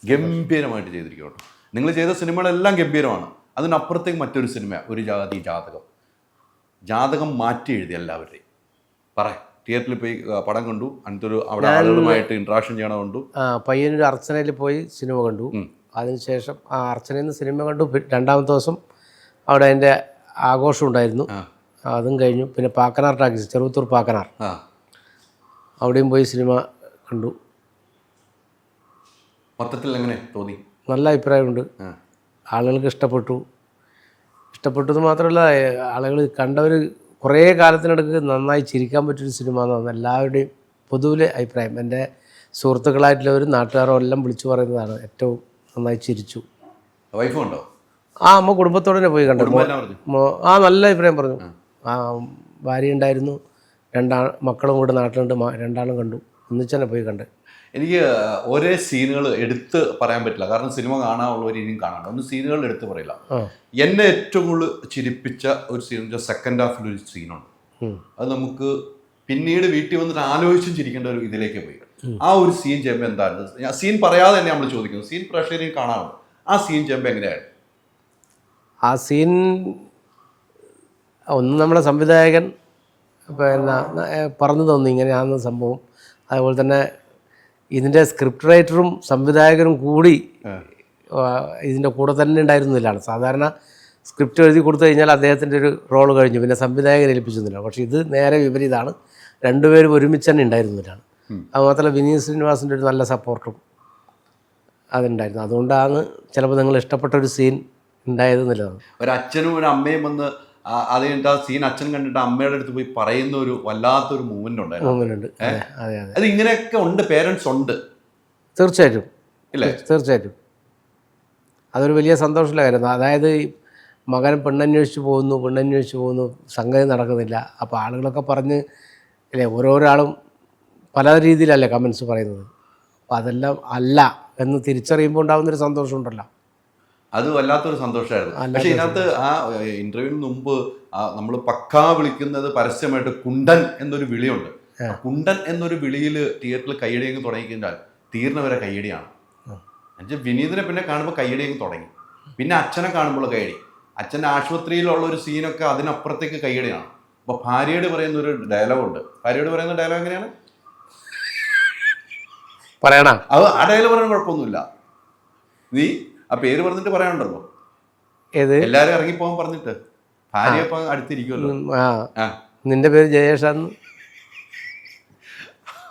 ഗംഭീരമായിട്ട് ചെയ്തിരിക്കും കേട്ടോ. നിങ്ങൾ ചെയ്ത സിനിമകളെല്ലാം ഗംഭീരമാണ്. അതിനപ്പുറത്തേക്ക് മറ്റൊരു സിനിമ, ഒരു ജാതി ജാതകം. ജാതകം മാറ്റി എഴുതി എല്ലാവരുടെയും. പറയാം, തിയേറ്ററിൽ പോയി പടം കണ്ടു, എന്നിട്ടൊരു അവിടെ ആളുകളുമായിട്ട് ഇൻട്രാക്ഷൻ ചെയ്യണ കണ്ടു. പയ്യന്നൂർ അർച്ചനയിൽ പോയി സിനിമ കണ്ടു. അതിനുശേഷം ആ അർച്ചനയിൽ നിന്ന് സിനിമ കണ്ടു. രണ്ടാമത്തെ ദിവസം അവിടെ അതിൻ്റെ ആഘോഷം ഉണ്ടായിരുന്നു, അതും കഴിഞ്ഞു. പിന്നെ പാക്കനാർ ടാക്കീസ്, ചെറുവത്തൂർ പാക്കനാർ, അവിടെയും പോയി സിനിമ കണ്ടു. മൊത്തത്തിൽ എങ്ങനെ തോന്നി? നല്ല അഭിപ്രായമുണ്ട്, ആളുകൾക്ക് ഇഷ്ടപ്പെട്ടത് മാത്രമല്ല, ആളുകൾ കണ്ടവർ കുറേ കാലത്തിനടുക്ക് നന്നായി ചിരിക്കാൻ പറ്റിയൊരു സിനിമ എന്നാണ് എല്ലാവരുടെയും പൊതുവിലെ അഭിപ്രായം. എൻ്റെ സുഹൃത്തുക്കളായിട്ടുള്ളവരും നാട്ടുകാരും എല്ലാം വിളിച്ചു പറയുന്നതാണ്, ഏറ്റവും നന്നായി ചിരിച്ചു. വൈഫുണ്ടോ? അമ്മ കുടുംബത്തോടെ തന്നെ പോയി കണ്ടു. നല്ല അഭിപ്രായം പറഞ്ഞു. ഭാര്യ ഉണ്ടായിരുന്നു, മക്കളും കൂടെ നാട്ടിലുണ്ട്, രണ്ടാളും കണ്ടു, ഒന്നിച്ച് തന്നെ പോയി കണ്ട്. എനിക്ക് ഒരേ സീനുകൾ എടുത്ത് പറയാൻ പറ്റില്ല, കാരണം സിനിമ കാണാനുള്ളവർ ഇനിയും കാണാനുണ്ട്. ഒന്ന് സീനുകൾ എടുത്ത് പറയില്ല. എന്നെ ഏറ്റവും കൂടുതൽ ചിരിപ്പിച്ച ഒരു സീൻ സെക്കൻഡ് ഹാഫിൽ ഒരു സീനുണ്ട്. അത് നമുക്ക് പിന്നീട് വീട്ടിൽ വന്നിട്ട് ആലോചിച്ചും ചിരിക്കേണ്ട ഒരു ഇതിലേക്ക് പോയി. ആ ഒരു സീൻ ചെയ്യുമ്പോൾ എന്തായിരുന്നു, സീൻ പറയാതെ തന്നെ നമ്മൾ ചോദിക്കുന്നു, സീൻ പ്രേക്ഷകരെയും കാണാറുണ്ട്. ആ സീൻ ചെയ്യുമ്പോൾ എങ്ങനെയായിരുന്നു? ആ സീൻ ഒന്ന് നമ്മുടെ സംവിധായകൻ പിന്നെ പറഞ്ഞു തന്നു ഇങ്ങനെയാണെന്ന സംഭവം. അതുപോലെ തന്നെ ഇതിൻ്റെ സ്ക്രിപ്റ്റ് റൈറ്ററും സംവിധായകനും കൂടി ഇതിൻ്റെ കൂടെ തന്നെ ഉണ്ടായിരുന്നില്ലാണ്. സാധാരണ സ്ക്രിപ്റ്റ് എഴുതി കൊടുത്തു കഴിഞ്ഞാൽ അദ്ദേഹത്തിൻ്റെ ഒരു റോൾ കഴിഞ്ഞു, പിന്നെ സംവിധായകൻ ഏൽപ്പിച്ചൊന്നുമില്ല. പക്ഷേ ഇത് നേരെ വിപരീതമാണ്, രണ്ടുപേരും ഒരുമിച്ച് തന്നെ ഉണ്ടായിരുന്നില്ലാണ്. അതുമാത്രമല്ല വിനീത് ശ്രീനിവാസിൻ്റെ ഒരു നല്ല സപ്പോർട്ടും അതുണ്ടായിരുന്നു. അതുകൊണ്ടാണ് ചിലപ്പോൾ നിങ്ങൾ ഇഷ്ടപ്പെട്ട ഒരു സീൻ ഉണ്ടായത് എന്നുള്ളതാണ്. ഒരച്ഛനും ഒരു അമ്മയും വന്ന് അത് കഴിഞ്ഞിട്ട് ആ സീൻ അച്ഛൻ കണ്ടിട്ട് അമ്മയുടെ അടുത്ത് പോയി പറയുന്ന ഒരു വല്ലാത്തൊരു മൂവ്മെന്റ് ഉണ്ടായിരുന്നു. അത് ഇങ്ങനെയൊക്കെ ഉണ്ട്, പേരൻസ് ഉണ്ട്. തീർച്ചയായിട്ടും ഇല്ലേ? തീർച്ചയായിട്ടും അതൊരു വലിയ സന്തോഷമുള്ള കാര്യമാണ്. അതായത് മകൻ പെണ്ണന്വേഷിച്ച് പോകുന്നു, സംഗതി നടക്കുന്നില്ല. അപ്പോൾ ആളുകളൊക്കെ പറഞ്ഞ് അല്ലേ, ഓരോരാളും പല രീതിയിലല്ലേ കമൻസ് പറയുന്നത്. അപ്പോൾ അതെല്ലാം അല്ല എന്ന് തിരിച്ചറിയുമ്പോൾ ഉണ്ടാകുന്നൊരു സന്തോഷമുണ്ടല്ലോ, അത് വല്ലാത്തൊരു സന്തോഷമായിരുന്നു. പക്ഷെ ഇതിനകത്ത് ആ ഇന്റർവ്യൂവിന് മുമ്പ് നമ്മൾ പക്കാ വിളിക്കുന്നത് പരസ്യമായിട്ട് കുണ്ടൻ എന്നൊരു വിളിയുണ്ട്. കുണ്ടൻ എന്നൊരു വിളിയിൽ തിയേറ്ററിൽ കയ്യടിയങ്ങ് തുടങ്ങിക്കഴിഞ്ഞാൽ തീർന്നവരെ കയ്യടിയാണ്. എന്നുവെച്ചാൽ വിനീതിനെ പിന്നെ കാണുമ്പോൾ കയ്യടിയങ്ങ് തുടങ്ങി, പിന്നെ അച്ഛനെ കാണുമ്പോൾ കയ്യടി, അച്ഛൻ്റെ ആശുപത്രിയിലുള്ള ഒരു സീനൊക്കെ അതിനപ്പുറത്തേക്ക് കയ്യടിയാണ്. അപ്പോൾ ഭാര്യയോട് പറയുന്നൊരു ഡയലോഗുണ്ട്. ഭാര്യയോട് പറയുന്ന ഡയലോഗ് എങ്ങനെയാണ് പറയണ? അത് ആ ഡയലോഗ് പറയാൻ കുഴപ്പമൊന്നുമില്ല, നീ ആ പേര് പറഞ്ഞിട്ട് പറയാനുണ്ടല്ലോ, എല്ലാരും ഇറങ്ങിപ്പോകാൻ പറഞ്ഞിട്ട് ഭാര്യ ഇപ്പൊ അടുത്തിരിക്കുമല്ലോ, നിന്റെ പേര് ജയേഷാന്ന്.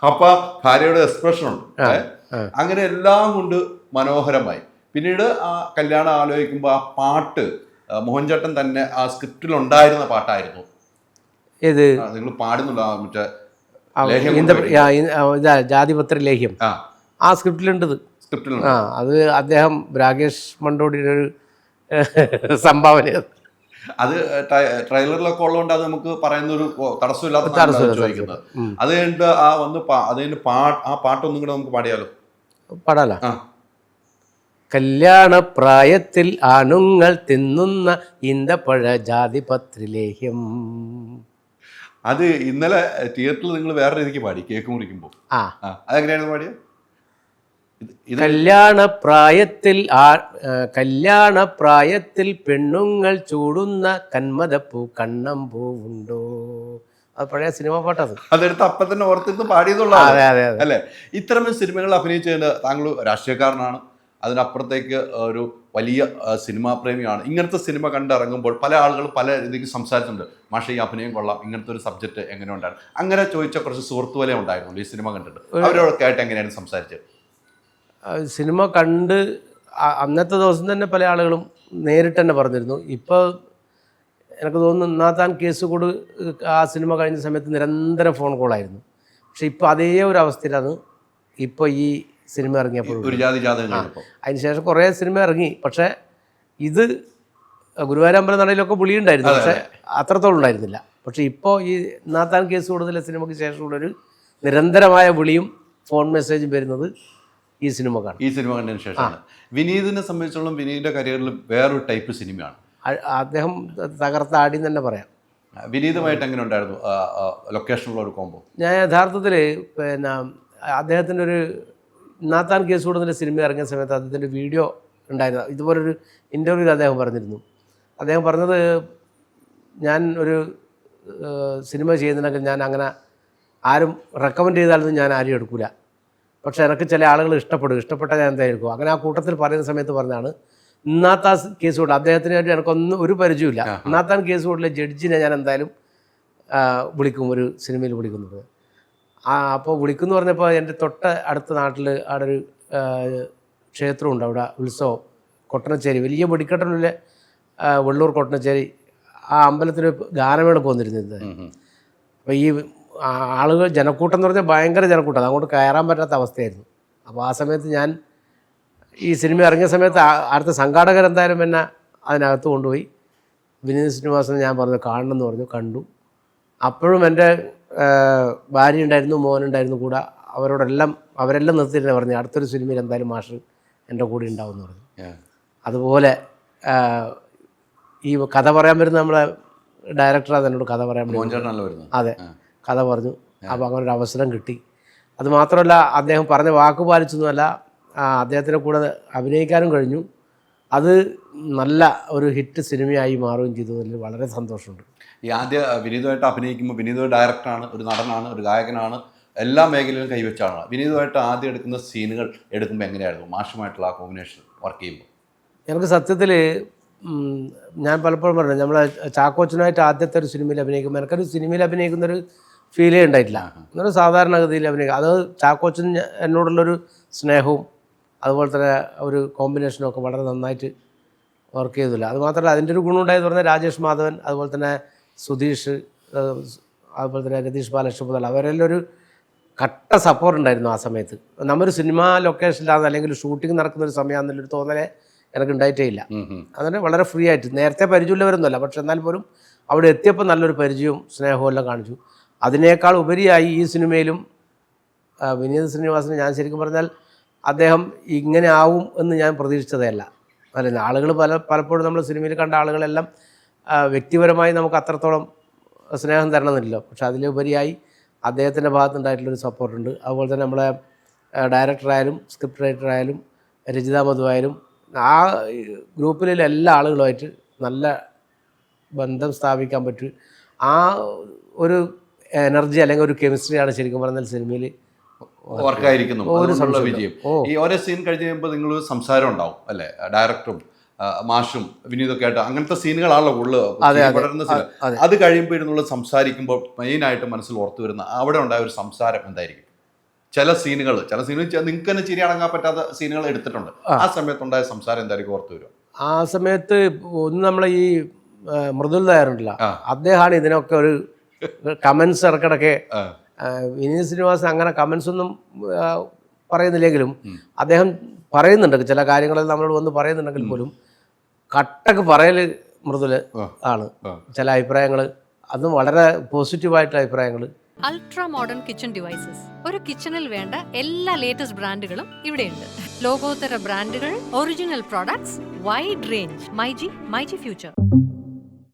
അപ്പൊ ഭാര്യയുടെ എക്സ്പ്രഷൻ ഉണ്ട്. അങ്ങനെ എല്ലാം കൊണ്ട് മനോഹരമായി. പിന്നീട് ആ കല്യാണം ആലോചിക്കുമ്പോൾ ആ പാട്ട് മോഹൻചേട്ടൻ തന്നെ ആ സ്ക്രിപ്റ്റിൽ ഉണ്ടായിരുന്ന പാട്ടായിരുന്നു. ഏത് നിങ്ങൾ പാടുന്നില്ല, മറ്റേ ജാതിപത്രി ലേഹ്യം, ആ സ്ക്രിപ്റ്റിലുണ്ടത്. അത് അദ്ദേഹം രാകേഷ് മണ്ടോടിയുടെ ഒരു സംഭാവനയാണ്. അത് ട്രെയിലറിലൊക്കെ ഉള്ളതുകൊണ്ട് അത് നമുക്ക് പറയുന്ന ഒരു തടസ്സമില്ലാത്ത ചോദിക്കുന്നത്. അത് കഴിഞ്ഞിട്ട് ആ വന്ന് അതിന്റെ ആ പാട്ടൊന്നും കൂടെ നമുക്ക് പാടാലോ. കല്യാണ പ്രായത്തിൽ ആണുങ്ങൾ തിന്നുന്ന ഈന്തപ്പഴ ജാതിപത്രിലേഹ്യം. അത് ഇന്നലെ തിയേറ്ററിൽ നിങ്ങൾ വേറെ രീതിക്ക് പാടി, കേക്ക് മുറിക്കുമ്പോൾ. അതെങ്ങനെയായിരുന്നു പാടിയത്? കല്യാണ പ്രായത്തിൽ പെണ്ണുങ്ങൾ ചൂടുന്ന കന്മദപ്പൂ കണ്ണം പൂവുണ്ടോ. അത് പഴയ സിനിമ പാട്ടത്. അതെടുത്ത് അപ്പൊ തന്നെ ഓർത്തിരുന്ന് പാടിയതുള്ള അല്ലേ? ഇത്തരം സിനിമകൾ അഭിനയിച്ചതിന് താങ്കൾ രാഷ്ട്രീയക്കാരനാണ്, അതിനപ്പുറത്തേക്ക് ഒരു വലിയ സിനിമാ പ്രേമിയാണ്. ഇങ്ങനത്തെ സിനിമ കണ്ടിറങ്ങുമ്പോൾ പല ആളുകളും പല രീതിക്ക് സംസാരിച്ചിട്ടുണ്ട്. മാഷെ ഈ അഭിനയം കൊള്ളാം, ഇങ്ങനത്തെ ഒരു സബ്ജക്റ്റ് എങ്ങനെ ഉണ്ടായിരുന്നു? അങ്ങനെ ചോദിച്ച കുറച്ച് സുഹൃത്തു വലയം ഉണ്ടായിരുന്നു ഈ സിനിമ കണ്ടിട്ട്. അവരോടൊക്കെ ആയിട്ട് എങ്ങനെയാണ് സംസാരിച്ചത്? സിനിമ കണ്ട് അന്നത്തെ ദിവസം തന്നെ പല ആളുകളും നേരിട്ട് തന്നെ പറഞ്ഞിരുന്നു. ഇപ്പോൾ എനിക്ക് തോന്നുന്നു ഇന്നാത്താൻ കേസുകൂട് ആ സിനിമ കഴിഞ്ഞ സമയത്ത് നിരന്തരം ഫോൺ കോളായിരുന്നു. പക്ഷെ ഇപ്പോൾ അതേ ഒരു അവസ്ഥയിലാണ് ഇപ്പോൾ ഈ സിനിമ ഇറങ്ങിയപ്പോൾ. അതിനുശേഷം കുറേ സിനിമ ഇറങ്ങി, പക്ഷേ ഇത് ഗുരുവായൂരമ്പലം നടയിലൊക്കെ വിളിയുണ്ടായിരുന്നു, പക്ഷേ അത്രത്തോളം ഉണ്ടായിരുന്നില്ല. പക്ഷേ ഇപ്പോൾ ഈ ഇന്നാത്താൻ കേസ് കൂടുതലെ സിനിമയ്ക്ക് ശേഷമുള്ളൊരു നിരന്തരമായ വിളിയും ഫോൺ മെസ്സേജും വരുന്നത് ഈ സിനിമ കണ്ടതിന് ശേഷമാണ്. വിനീതിനെ സംബന്ധിച്ചോളം വിനീതിന്റെ കരിയറിൽ വേറൊരു ടൈപ്പ് സിനിമയാണ്. അദ്ദേഹം തകർത്താടി തന്നെ പറയാം. വിനീതുമായിട്ട് എങ്ങനെ ഉണ്ടായിരുന്നു ലൊക്കേഷനിലുള്ള ഒരു കോമ്പോ? ഞാൻ യഥാർത്ഥത്തിൽ പിന്നെ അദ്ദേഹത്തിൻ്റെ ഒരു നാത്താൻ കേസ് കൂടുന്നതിൻ്റെ സിനിമ ഇറങ്ങിയ സമയത്ത് അദ്ദേഹത്തിൻ്റെ വീഡിയോ ഉണ്ടായിരുന്നു. ഇതുപോലൊരു ഇൻ്റർവ്യൂവിൽ അദ്ദേഹം പറഞ്ഞിരുന്നു. അദ്ദേഹം പറഞ്ഞത്, ഞാൻ ഒരു സിനിമ ചെയ്യുന്നുണ്ടെങ്കിൽ ഞാൻ അങ്ങനെ ആരും റെക്കമെൻഡ് ചെയ്താലൊന്നും ഞാൻ ആരും എടുക്കില്ല. പക്ഷേ എനിക്ക് ചില ആളുകൾ ഇഷ്ടപ്പെട്ടാൽ ഞാൻ എന്താ എടുക്കും. അങ്ങനെ ആ കൂട്ടത്തിൽ പറയുന്ന സമയത്ത് പറഞ്ഞാണ് നാത്താൻ കേസ് കൂടെ അദ്ദേഹത്തിനായിട്ട് എനിക്കൊന്നും ഒരു പരിചയമില്ല. നാത്താൻ കേസ് കൂടിലെ ജഡ്ജിനെ ഞാൻ എന്തായാലും വിളിക്കും, ഒരു സിനിമയിൽ വിളിക്കുന്നത്. അപ്പോൾ വിളിക്കുമെന്ന് പറഞ്ഞപ്പോൾ എൻ്റെ അടുത്ത നാട്ടിൽ അവിടെ ഒരു ക്ഷേത്രമുണ്ട്, അവിടെ ഉത്സവം, കൊട്ടനശ്ശേരി, വലിയ വെടിക്കെട്ടിലെ വെള്ളൂർ കൊട്ടനശ്ശേരി, ആ അമ്പലത്തിൽ ഗാനമേളക്ക് വന്നിരുന്നത്. അപ്പോൾ ഈ ആളുകൾ ജനക്കൂട്ടം എന്ന് പറഞ്ഞാൽ ഭയങ്കര ജനക്കൂട്ടം, അങ്ങോട്ട് കയറാൻ പറ്റാത്ത അവസ്ഥയായിരുന്നു. അപ്പോൾ ആ സമയത്ത് ഞാൻ ഈ സിനിമ ഇറങ്ങിയ സമയത്ത് അടുത്ത സംഘാടകരെന്തായാലും എന്നെ അതിനകത്ത് കൊണ്ടുപോയി. വിനീത് ശ്രീനിവാസൻ ഞാൻ പറഞ്ഞു കാണണം എന്ന് പറഞ്ഞു, കണ്ടു. അപ്പോഴും എൻ്റെ ഭാര്യ ഉണ്ടായിരുന്നു, മോനുണ്ടായിരുന്നു കൂടെ. അവരെല്ലാം നിർത്തിയിട്ട് പറഞ്ഞു അടുത്തൊരു സിനിമയിൽ എന്തായാലും മാസ്റ്റർ എൻ്റെ കൂടെ ഉണ്ടാവും എന്ന് പറഞ്ഞു. അതുപോലെ ഈ കഥ പറയാൻ വരുന്ന നമ്മളെ ഡയറക്ടറാണ് എന്നോട് കഥ പറയാൻ വരുന്നത്. അതെ, കഥ പറഞ്ഞു. അപ്പോൾ അങ്ങനെ ഒരു അവസരം കിട്ടി. അതുമാത്രമല്ല, അദ്ദേഹം പറഞ്ഞ വാക്ക് പാലിച്ചൊന്നുമല്ല, അദ്ദേഹത്തിൻ്റെ കൂടെ അഭിനയിക്കാനും കഴിഞ്ഞു. അത് നല്ല ഒരു ഹിറ്റ് സിനിമയായി മാറുകയും ചെയ്തതിൽ വളരെ സന്തോഷമുണ്ട്. ഈ ആദ്യ വിനീതുമായിട്ട് അഭിനയിക്കുമ്പോൾ, വിനീത് ഡയറക്ടറാണ്, ഒരു നടനാണ്, ഒരു ഗായകനാണ്, എല്ലാ മേഖലയിലും കൈവച്ചാണ്. വിനീതുമായിട്ട് ആദ്യം എടുക്കുന്ന സീനുകൾ എടുക്കുമ്പോൾ എങ്ങനെയായിരുന്നു മാഷുമായിട്ടുള്ള ആ കോമ്പിനേഷൻ വർക്ക് ചെയ്യുമ്പോൾ? എനിക്ക് സത്യത്തിൽ ഞാൻ പലപ്പോഴും പറഞ്ഞു, നമ്മളെ ചാക്കോച്ചനായിട്ട് ആദ്യത്തെ ഒരു സിനിമയിൽ അഭിനയിക്കുമ്പോൾ എനിക്കൊരു സിനിമയിൽ അഭിനയിക്കുന്നൊരു ഫീലേ ഉണ്ടായിട്ടില്ല. എന്നൊരു സാധാരണഗതിയിൽ അഭിനയിക്കുക, അത് ചാക്കോച്ചൻ എന്നോടുള്ളൊരു സ്നേഹവും അതുപോലെ തന്നെ ഒരു കോമ്പിനേഷനും ഒക്കെ വളരെ നന്നായിട്ട് വർക്ക് ചെയ്തില്ല. അതുമാത്രമല്ല, അതിൻ്റെ ഒരു ഗുണം ഉണ്ടായെന്ന് പറഞ്ഞാൽ രാജേഷ് മാധവൻ, അതുപോലെ തന്നെ സുധീഷ്, അതുപോലെ തന്നെ രതീഷ് ബാലകൃഷ്ണൻ മുതൽ അവരെല്ലാം ഒരു കട്ട സപ്പോർട്ട് ഉണ്ടായിരുന്നു ആ സമയത്ത്. നമ്മൊരു സിനിമ ലൊക്കേഷനിലാണ് അല്ലെങ്കിൽ ഷൂട്ടിംഗ് നടക്കുന്ന ഒരു സമയമാണെന്നുള്ളൊരു തോന്നലേ എനിക്ക് ഉണ്ടായിട്ടേ ഇല്ല. അങ്ങനെ വളരെ ഫ്രീ ആയിട്ട്, നേരത്തെ പരിചയമുള്ളവരൊന്നുമല്ല, പക്ഷെ എന്നാൽ പോലും അവിടെ എത്തിയപ്പോൾ നല്ലൊരു പരിചയവും സ്നേഹവും എല്ലാം കാണിച്ചു. അതിനേക്കാൾ ഉപരിയായി ഈ സിനിമയിലും വിനീത് ശ്രീനിവാസന് ഞാൻ ശരിക്കും പറഞ്ഞാൽ അദ്ദേഹം ഇങ്ങനെ ആവും എന്ന് ഞാൻ പ്രതീക്ഷിച്ചതേ അല്ല. അല്ല, ആളുകൾ പലപ്പോഴും നമ്മൾ സിനിമയിൽ കണ്ട ആളുകളെല്ലാം വ്യക്തിപരമായി നമുക്ക് അത്രത്തോളം സ്നേഹം തരണമെന്നില്ലല്ലോ. പക്ഷെ അതിലുപരിയായി അദ്ദേഹത്തിൻ്റെ ഭാഗത്തുണ്ടായിട്ടുള്ളൊരു സപ്പോർട്ടുണ്ട്. അതുപോലെ തന്നെ നമ്മളെ ഡയറക്ടറായാലും സ്ക്രിപ്റ്റ് റൈറ്ററായാലും രചിത മധുവായാലും ആ ഗ്രൂപ്പിലുള്ള എല്ലാ ആളുകളുമായിട്ട് നല്ല ബന്ധം സ്ഥാപിക്കാൻ പറ്റും. ആ ഒരു എനർജി അല്ലെങ്കിൽ ഒരു കെമിസ്ട്രിയാണ് ശരിക്കും പറഞ്ഞാൽ സിനിമയിൽ വർക്കായിരിക്കുന്നു. വിജയം. ഈ ഓരോ സീൻ കഴിഞ്ഞ് കഴിയുമ്പോൾ നിങ്ങൾ സംസാരം ഉണ്ടാവും അല്ലേ, ഡയറക്ടറും മാഷും വിനീതൊക്കെ ആയിട്ട്. അങ്ങനത്തെ സീനുകളാണല്ലോ കൂടുതൽ പടരുന്ന സീൻ. അത് കഴിയുമ്പോൾ ഇരുന്നുള്ള സംസാരിക്കുമ്പോൾ മെയിനായിട്ട് മനസ്സിൽ ഓർത്തു വരുന്ന അവിടെ ഉണ്ടായ ഒരു സംസാരം എന്തായിരിക്കും? ചില സീനുകൾ നിങ്ങൾക്ക് തന്നെ ചിരി അടങ്ങാൻ പറ്റാത്ത സീനുകൾ എടുത്തിട്ടുണ്ട്. ആ സമയത്തുണ്ടായ സംസാരം എന്തായിരിക്കും ഓർത്തു വരും? ആ സമയത്ത് ഒന്ന് നമ്മളെ ഈ മൃദുൽ നായരുണ്ടല്ലോ, അദ്ദേഹമാണ് ഇതിനൊക്കെ ഒരു കമൻസ് ഇടക്കിടക്കെ. വിനീത് ശ്രീനിവാസൻ അങ്ങനെ കമൻസ് ഒന്നും പറയുന്നില്ലെങ്കിലും അദ്ദേഹം പറയുന്നുണ്ട് ചില കാര്യങ്ങളിൽ നമ്മളോട് വന്ന് പറയുന്നുണ്ടെങ്കിൽ പോലും കട്ടക്ക് പറയൽ മൃദുല് ആണ്. ചില അഭിപ്രായങ്ങൾ, അതും വളരെ പോസിറ്റീവായിട്ടുള്ള അഭിപ്രായങ്ങൾ. അൾട്രാ മോഡേൺ കിച്ചൺ ഡിവൈസസ്, ഒരു കിച്ചണിൽ വേണ്ട എല്ലാ ലേറ്റസ്റ്റ് ബ്രാൻഡുകളും ഇവിടെയുണ്ട്. ലോകോത്തര ബ്രാൻഡുകൾ, original products, wide range. MyG future.